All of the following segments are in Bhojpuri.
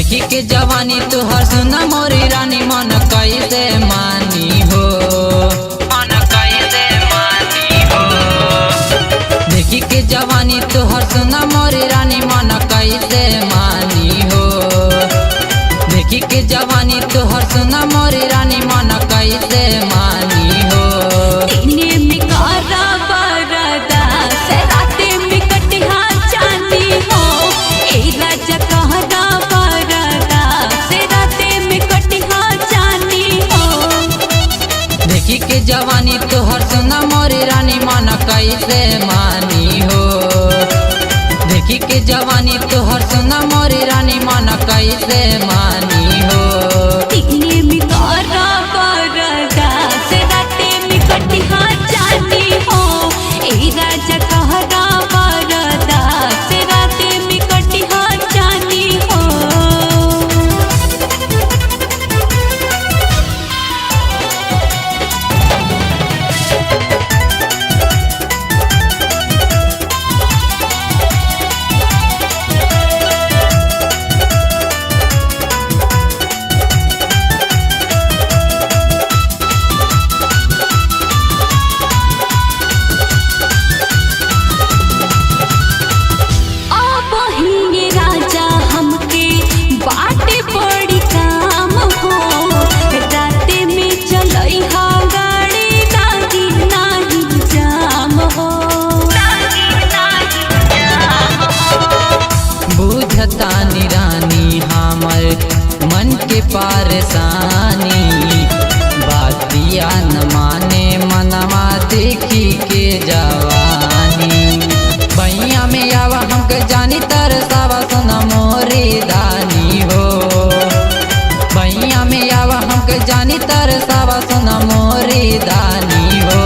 देखी के जवानी तुहर सुना मोरी रानी मन कैसे मानी हो, मन कैसे मानी हो। देखी के जवानी तुहर सुना मोरी रानी मन कैसे मानी हो। देखी के जवानी तुहर सुना मोरी रानी मन कैसे मानी हो। देखी के जवानी तुहर सुना मोरी रानी मन कैसे मानी हो। देखी के जवानी तुहर सुना मोरी रानी मन कैसे मानी हो। तानी रानी हमर मन के परेशानी, बातिया न माने मनवा देखी के जवानी। बैया में आवा हमके जानी तरसावा सुना मोरी दानी हो। बैया में आवा हमके जानी तरसावा सुना मोरी दानी हो।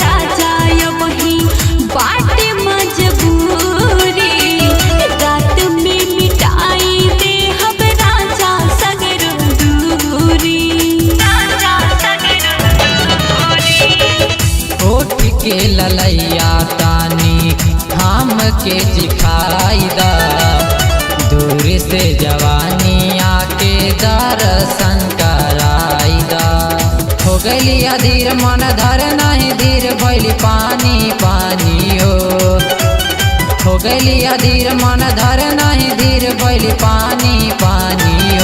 राजा यो वही बाटे मजबूरी, रात में मिटाई दे हम राजा सगर दूरी। होठ के ललैया तानी हम के दिखाई दा, दूर से जवानी आके दर्शन कराई दा। हो गई अधीर मन धर नहीं धीर भैली पानी पानी हो। हो गई अधीर मन धर नहीं धीर भैली पानी पानी हो।